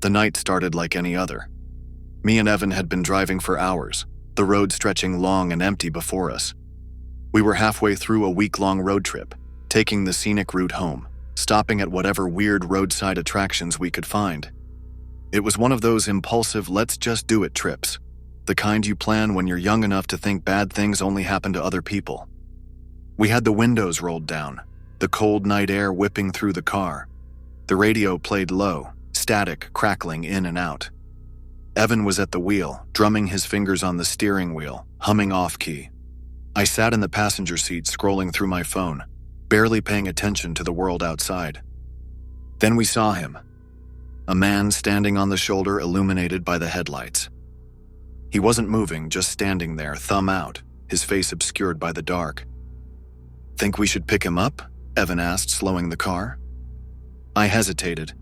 The night started like any other. Me and Evan had been driving for hours, the road stretching long and empty before us. We were halfway through a week-long road trip, taking the scenic route home, stopping at whatever weird roadside attractions we could find. It was one of those impulsive let's-just-do-it trips, the kind you plan when you're young enough to think bad things only happen to other people. We had the windows rolled down, the cold night air whipping through the car. The radio played low, static crackling in and out. Evan was at the wheel, drumming his fingers on the steering wheel, humming off-key. I sat in the passenger seat scrolling through my phone, barely paying attention to the world outside. Then we saw him, a man standing on the shoulder illuminated by the headlights. He wasn't moving, just standing there, thumb out, his face obscured by the dark. "Think we should pick him up?" Evan asked, slowing the car. I hesitated.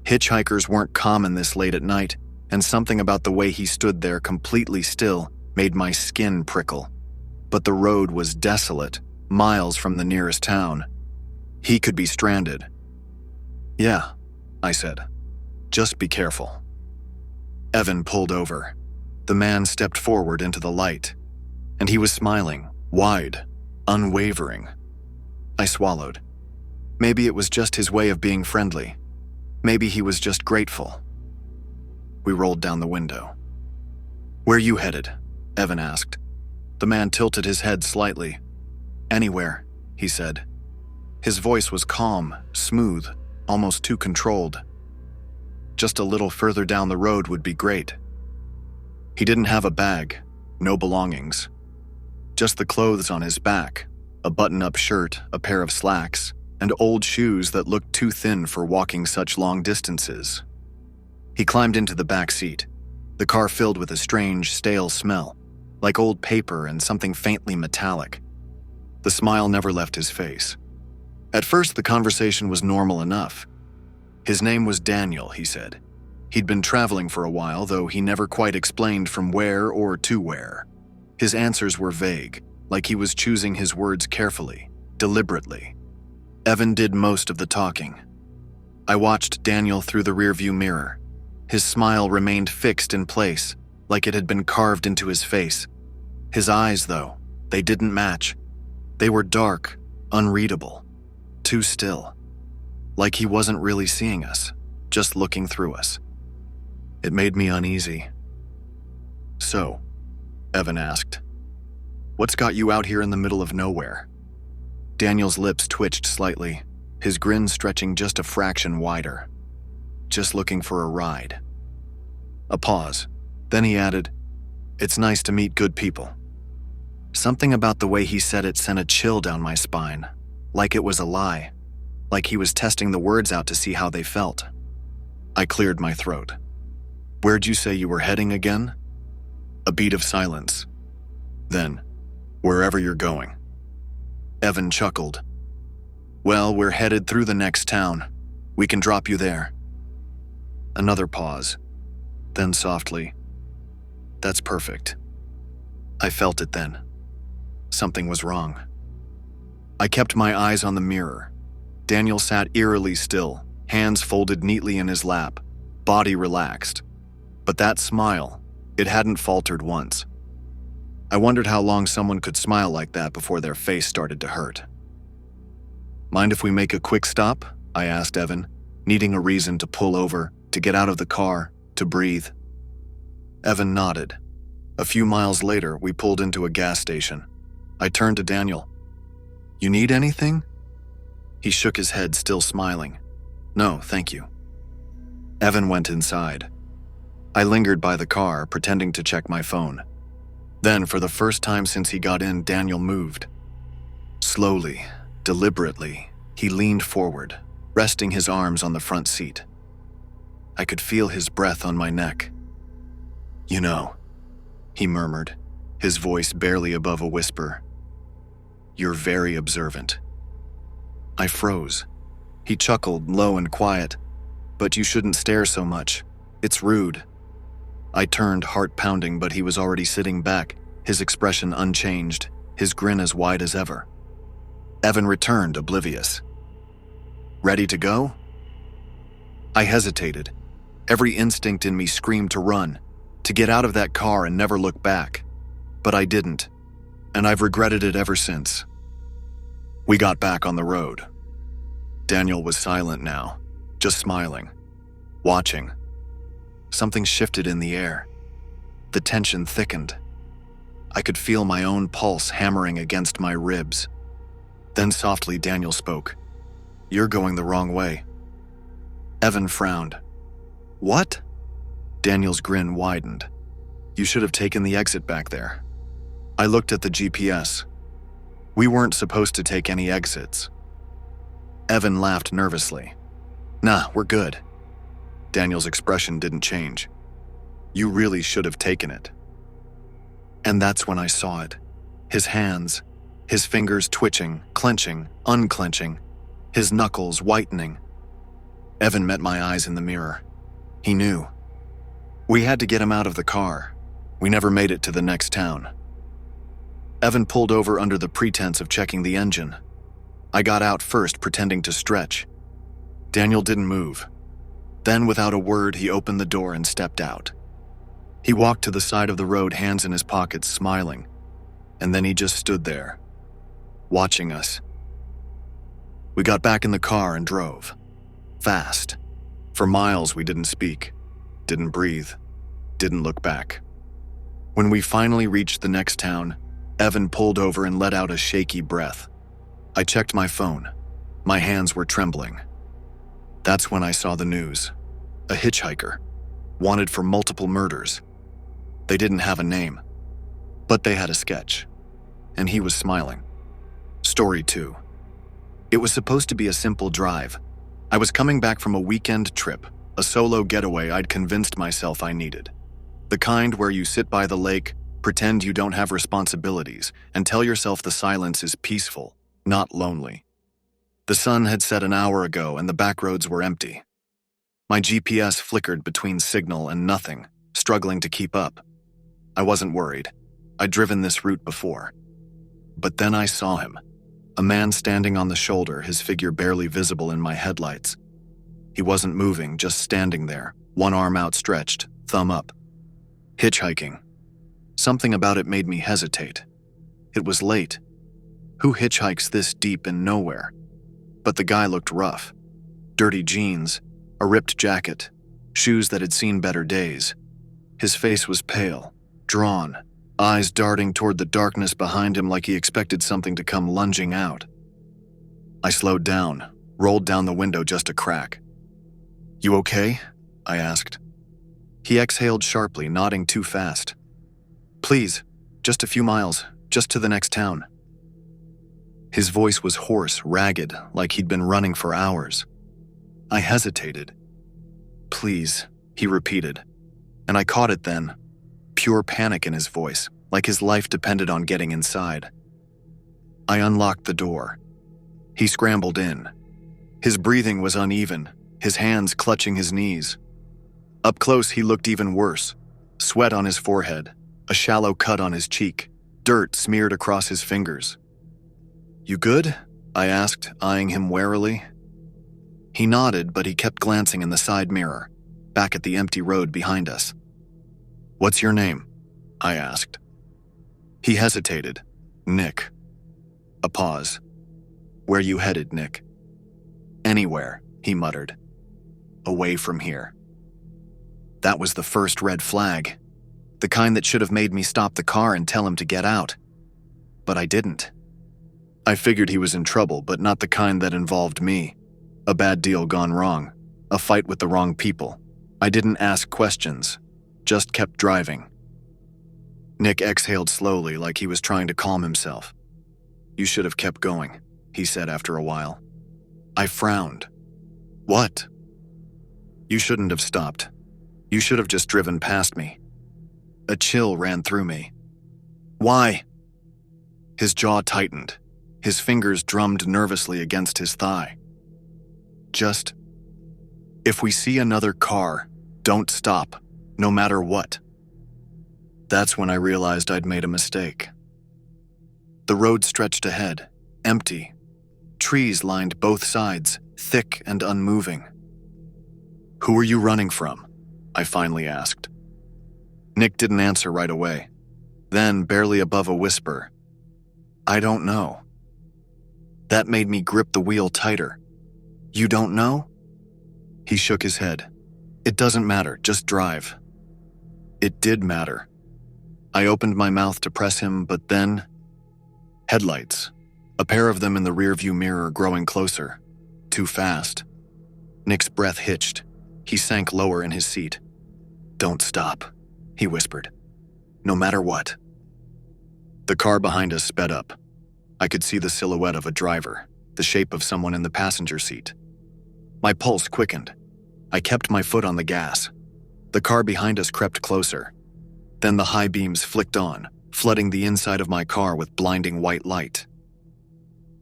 Hitchhikers weren't common this late at night, and something about the way he stood there completely still made my skin prickle. But the road was desolate, miles from the nearest town. He could be stranded. "Yeah," I said. "Just be careful." Evan pulled over. The man stepped forward into the light, and he was smiling, wide, unwavering. I swallowed. Maybe it was just his way of being friendly. Maybe he was just grateful. We rolled down the window. "Where you headed?" Evan asked. The man tilted his head slightly. "Anywhere," he said. His voice was calm, smooth, almost too controlled. "Just a little further down the road would be great." He didn't have a bag, no belongings. Just the clothes on his back, a button-up shirt, a pair of slacks, and old shoes that looked too thin for walking such long distances. He climbed into the back seat, the car filled with a strange, stale smell, like old paper and something faintly metallic. The smile never left his face. At first, the conversation was normal enough. His name was Daniel, he said. He'd been traveling for a while, though he never quite explained from where or to where. His answers were vague, like he was choosing his words carefully, deliberately. Evan did most of the talking. I watched Daniel through the rearview mirror. His smile remained fixed in place, like it had been carved into his face. His eyes, though, they didn't match. They were dark, unreadable, too still. Like he wasn't really seeing us, just looking through us. It made me uneasy. "So," Evan asked, "what's got you out here in the middle of nowhere?" Daniel's lips twitched slightly, his grin stretching just a fraction wider. "Just looking for a ride." A pause. Then he added, "It's nice to meet good people." Something about the way he said it sent a chill down my spine, like it was a lie, like he was testing the words out to see how they felt. I cleared my throat. "Where'd you say you were heading again?" A beat of silence. Then, "Wherever you're going." Evan chuckled. "Well, we're headed through the next town. We can drop you there." Another pause. Then softly, "That's perfect." I felt it then. Something was wrong. I kept my eyes on the mirror. Daniel sat eerily still, hands folded neatly in his lap, body relaxed. But that smile, it hadn't faltered once. I wondered how long someone could smile like that before their face started to hurt. "Mind if we make a quick stop?" I asked Evan, needing a reason to pull over, to get out of the car, to breathe. Evan nodded. A few miles later, we pulled into a gas station. I turned to Daniel. "You need anything?" He shook his head, still smiling. "No, thank you." Evan went inside. I lingered by the car, pretending to check my phone. Then, for the first time since he got in, Daniel moved. Slowly, deliberately, he leaned forward, resting his arms on the front seat. I could feel his breath on my neck. "You know," he murmured, his voice barely above a whisper, "you're very observant." I froze. He chuckled, low and quiet. "But you shouldn't stare so much. It's rude." I turned, heart pounding, but he was already sitting back, his expression unchanged, his grin as wide as ever. Evan returned, oblivious. "Ready to go?" I hesitated. Every instinct in me screamed to run, to get out of that car and never look back. But I didn't, and I've regretted it ever since. We got back on the road. Daniel was silent now, just smiling, watching. Something shifted in the air. The tension thickened. I could feel my own pulse hammering against my ribs. Then softly Daniel spoke. "You're going the wrong way." Evan frowned. "What?" Daniel's grin widened. "You should have taken the exit back there." I looked at the GPS. We weren't supposed to take any exits. Evan laughed nervously. "Nah, we're good." Daniel's expression didn't change. "You really should have taken it." And that's when I saw it. His hands, his fingers twitching, clenching, unclenching, his knuckles whitening. Evan met my eyes in the mirror. He knew. We had to get him out of the car. We never made it to the next town. Evan pulled over under the pretense of checking the engine. I got out first, pretending to stretch. Daniel didn't move. Then, without a word, he opened the door and stepped out. He walked to the side of the road, hands in his pockets, smiling. And then he just stood there, watching us. We got back in the car and drove. Fast. For miles we didn't speak, didn't breathe, didn't look back. When we finally reached the next town, Evan pulled over and let out a shaky breath. I checked my phone. My hands were trembling. That's when I saw the news. A hitchhiker, wanted for multiple murders. They didn't have a name, but they had a sketch, and he was smiling. Story 2. It was supposed to be a simple drive. I was coming back from a weekend trip, a solo getaway I'd convinced myself I needed. The kind where you sit by the lake, pretend you don't have responsibilities, and tell yourself the silence is peaceful, not lonely. The sun had set an hour ago and the back roads were empty. My GPS flickered between signal and nothing, struggling to keep up. I wasn't worried. I'd driven this route before. But then I saw him. A man standing on the shoulder, his figure barely visible in my headlights. He wasn't moving, just standing there, one arm outstretched, thumb up. Hitchhiking. Something about it made me hesitate. It was late. Who hitchhikes this deep in nowhere? But the guy looked rough. Dirty jeans, a ripped jacket, shoes that had seen better days. His face was pale, drawn, eyes darting toward the darkness behind him like he expected something to come lunging out. I slowed down, rolled down the window just a crack. "You okay?" I asked. He exhaled sharply, nodding too fast. "Please, just a few miles, just to the next town." His voice was hoarse, ragged, like he'd been running for hours. I hesitated. "Please," he repeated, and I caught it then. Pure panic in his voice, like his life depended on getting inside. I unlocked the door. He scrambled in. His breathing was uneven, his hands clutching his knees. Up close, he looked even worse. Sweat on his forehead, a shallow cut on his cheek, dirt smeared across his fingers. "You good?" I asked, eyeing him warily. He nodded, but he kept glancing in the side mirror, back at the empty road behind us. "What's your name?" I asked. He hesitated. "Nick." A pause. "Where you headed, Nick?" "Anywhere," he muttered. "Away from here." That was the first red flag, the kind that should have made me stop the car and tell him to get out. But I didn't. I figured he was in trouble, but not the kind that involved me. A bad deal gone wrong, a fight with the wrong people. I didn't ask questions, just kept driving. Nick exhaled slowly, like he was trying to calm himself. "You should have kept going," he said after a while. I frowned. "What?" "You shouldn't have stopped. You should have just driven past me." A chill ran through me. "Why?" His jaw tightened. His fingers drummed nervously against his thigh. "Just, if we see another car, don't stop, no matter what." That's when I realized I'd made a mistake. The road stretched ahead, empty. Trees lined both sides, thick and unmoving. "Who are you running from?" I finally asked. Nick didn't answer right away. Then, barely above a whisper, "I don't know." That made me grip the wheel tighter. "You don't know?" He shook his head. "It doesn't matter, just drive." It did matter. I opened my mouth to press him, but then... Headlights. A pair of them in the rearview mirror growing closer. Too fast. Nick's breath hitched. He sank lower in his seat. "Don't stop," he whispered. "No matter what." The car behind us sped up. I could see the silhouette of a driver, the shape of someone in the passenger seat. My pulse quickened. I kept my foot on the gas. The car behind us crept closer. Then the high beams flicked on, flooding the inside of my car with blinding white light.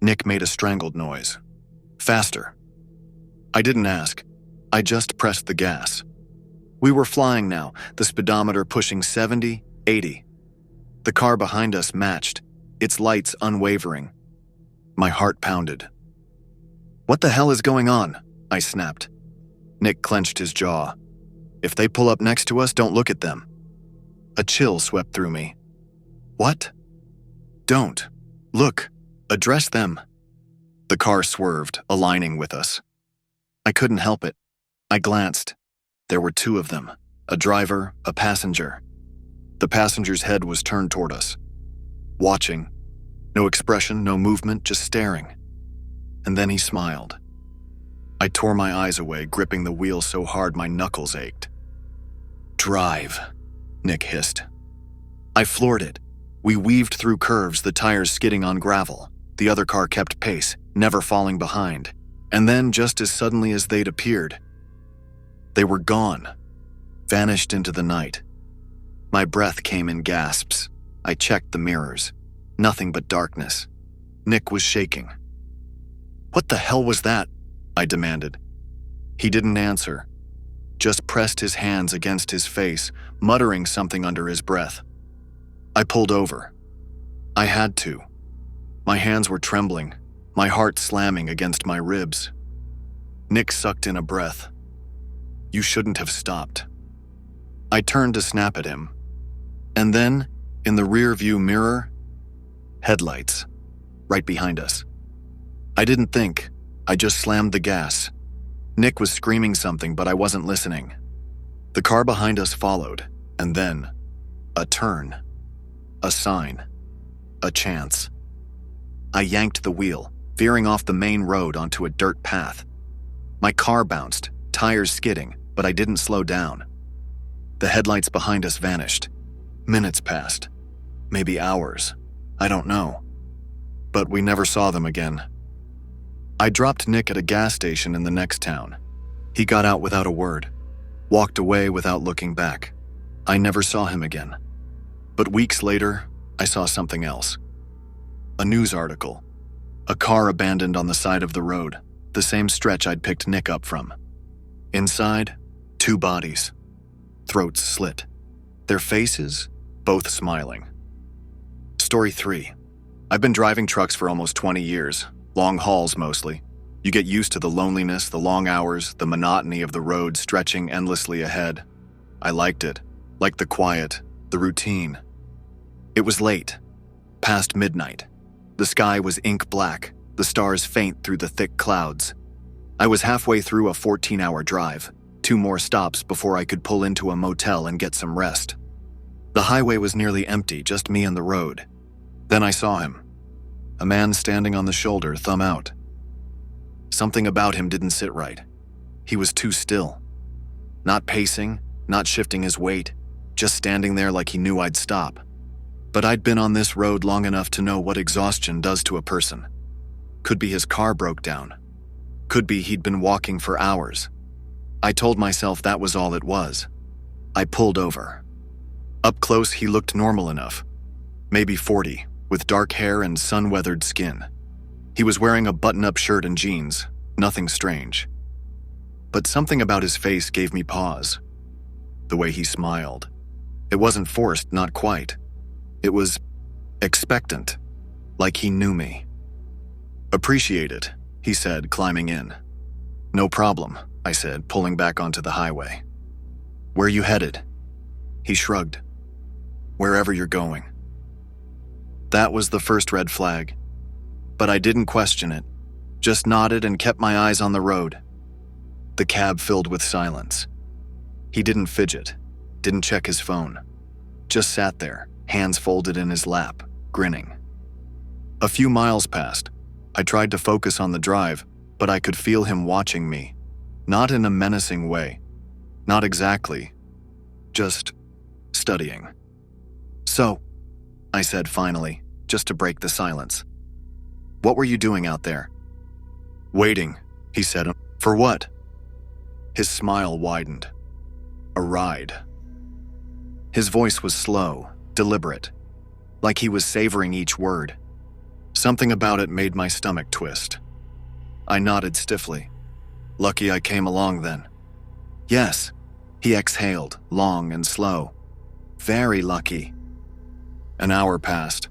Nick made a strangled noise. Faster. I didn't ask. I just pressed the gas. We were flying now, the speedometer pushing 70, 80. The car behind us matched, its lights unwavering. My heart pounded. "What the hell is going on?" I snapped. Nick clenched his jaw. "If they pull up next to us, don't look at them." A chill swept through me. "What?" "Don't. Look. Address them." The car swerved, aligning with us. I couldn't help it. I glanced. There were two of them, a driver, a passenger. The passenger's head was turned toward us, watching. No expression, no movement, just staring. And then he smiled. I tore my eyes away, gripping the wheel so hard my knuckles ached. "Drive," Nick hissed. I floored it. We weaved through curves, the tires skidding on gravel. The other car kept pace, never falling behind. And then, just as suddenly as they'd appeared, they were gone, vanished into the night. My breath came in gasps. I checked the mirrors. Nothing but darkness. Nick was shaking. "What the hell was that?" I demanded. He didn't answer, just pressed his hands against his face, muttering something under his breath. I pulled over. I had to. My hands were trembling, my heart slamming against my ribs. Nick sucked in a breath. "You shouldn't have stopped." I turned to snap at him. And then, in the rear-view mirror, headlights, right behind us. I didn't think. I just slammed the gas. Nick was screaming something, but I wasn't listening. The car behind us followed, and then, a turn. A sign. A chance. I yanked the wheel, veering off the main road onto a dirt path. My car bounced, tires skidding, but I didn't slow down. The headlights behind us vanished. Minutes passed. Maybe hours. I don't know. But we never saw them again. I dropped Nick at a gas station in the next town. He got out without a word, walked away without looking back. I never saw him again. But weeks later, I saw something else. A news article. A car abandoned on the side of the road, the same stretch I'd picked Nick up from. Inside, 2 bodies. Throats slit. Their faces, both smiling. Story 3. I've been driving trucks for almost 20 years, long hauls mostly. You get used to the loneliness, the long hours, the monotony of the road stretching endlessly ahead. I liked it, liked the quiet, the routine. It was late, past midnight. The sky was ink black, the stars faint through the thick clouds. I was halfway through a 14-hour drive, 2 more stops before I could pull into a motel and get some rest. The highway was nearly empty, just me and the road. Then I saw him. A man standing on the shoulder, thumb out. Something about him didn't sit right. He was too still. Not pacing, not shifting his weight, just standing there like he knew I'd stop. But I'd been on this road long enough to know what exhaustion does to a person. Could be his car broke down. Could be he'd been walking for hours. I told myself that was all it was. I pulled over. Up close, he looked normal enough. Maybe 40, with dark hair and sun-weathered skin. He was wearing a button-up shirt and jeans, nothing strange. But something about his face gave me pause. The way he smiled. It wasn't forced, not quite. It was expectant, like he knew me. "Appreciate it," he said, climbing in. "No problem," I said, pulling back onto the highway. "Where you headed?" He shrugged. "Wherever you're going." That was the first red flag. But I didn't question it, just nodded and kept my eyes on the road. The cab filled with silence. He didn't fidget, didn't check his phone, just sat there, hands folded in his lap, grinning. A few miles passed. I tried to focus on the drive, but I could feel him watching me. Not in a menacing way. Not exactly. Just studying. "So," I said finally, just to break the silence. "What were you doing out there?" "Waiting," he said. "For what?" His smile widened. "A ride." His voice was slow, deliberate, like he was savoring each word. Something about it made my stomach twist. I nodded stiffly. "Lucky I came along then." "Yes," he exhaled, long and slow. "Very lucky." An hour passed.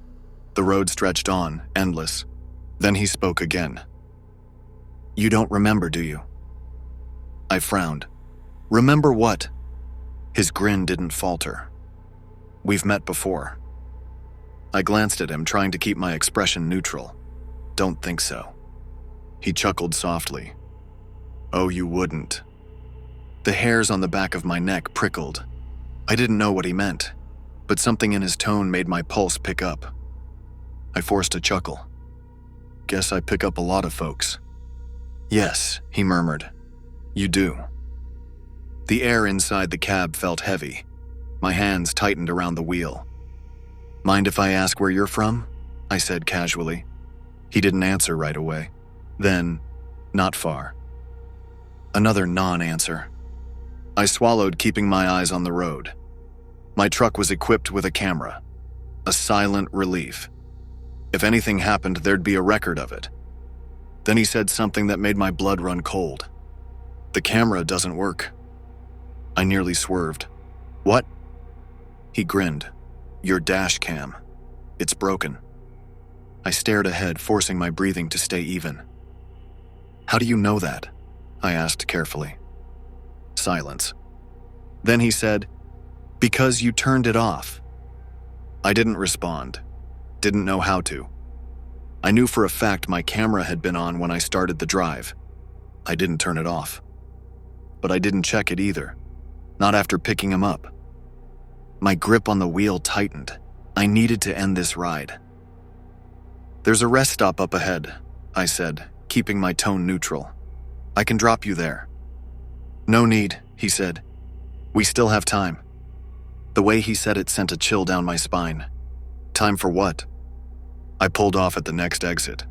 The road stretched on, endless. Then he spoke again. "You don't remember, do you?" I frowned. "Remember what?" His grin didn't falter. "We've met before." I glanced at him, trying to keep my expression neutral. "Don't think so." He chuckled softly. "Oh, you wouldn't." The hairs on the back of my neck prickled. I didn't know what he meant, but something in his tone made my pulse pick up. I forced a chuckle. "Guess I pick up a lot of folks." "Yes," he murmured. "You do." The air inside the cab felt heavy. My hands tightened around the wheel. "Mind if I ask where you're from?" I said casually. He didn't answer right away. Then, "Not far." Another non-answer. I swallowed, keeping my eyes on the road. My truck was equipped with a camera. A silent relief. If anything happened, there'd be a record of it. Then he said something that made my blood run cold. "The camera doesn't work." I nearly swerved. "What?" He grinned. "Your dash cam. It's broken." I stared ahead, forcing my breathing to stay even. "How do you know that?" I asked carefully. Silence. Then he said, "Because you turned it off." I didn't respond. Didn't know how to. I knew for a fact my camera had been on when I started the drive. I didn't turn it off. But I didn't check it either. Not after picking him up. My grip on the wheel tightened. I needed to end this ride. "There's a rest stop up ahead," I said, keeping my tone neutral. "I can drop you there." "No need," he said. "We still have time." The way he said it sent a chill down my spine. "Time for what?" I pulled off at the next exit.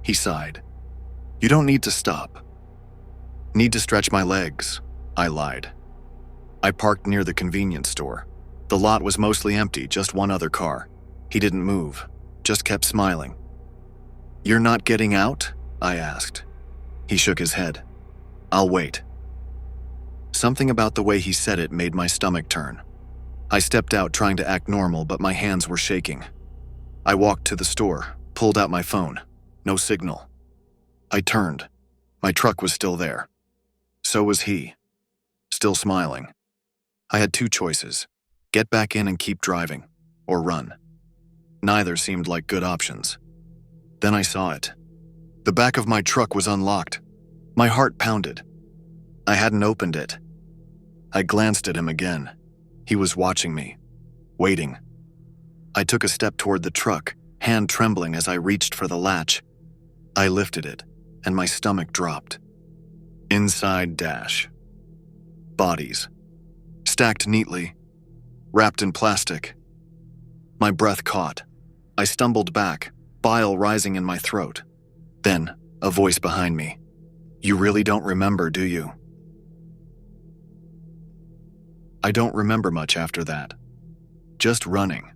He sighed. "You don't need to stop." "Need to stretch my legs," I lied. I parked near the convenience store. The lot was mostly empty, just one other car. He didn't move, just kept smiling. "You're not getting out?" I asked. He shook his head. "I'll wait." Something about the way he said it made my stomach turn. I stepped out, trying to act normal, but my hands were shaking. I walked to the store, pulled out my phone. No signal. I turned. My truck was still there. So was he. Still smiling. I had two choices: get back in and keep driving, or run. Neither seemed like good options. Then I saw it. The back of my truck was unlocked. My heart pounded. I hadn't opened it. I glanced at him again. He was watching me, waiting. I took a step toward the truck, hand trembling as I reached for the latch. I lifted it, and my stomach dropped. Inside dash. Bodies. Stacked neatly. Wrapped in plastic. My breath caught. I stumbled back, bile rising in my throat. Then, a voice behind me. "You really don't remember, do you?" I don't remember much after that. Just running.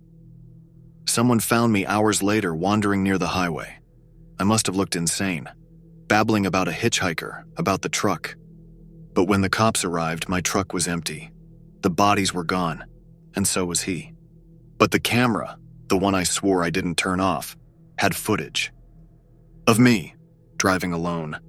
Someone found me hours later wandering near the highway. I must have looked insane, babbling about a hitchhiker, about the truck. But when the cops arrived, my truck was empty. The bodies were gone, and so was he. But the camera, the one I swore I didn't turn off, had footage. Of me, driving alone,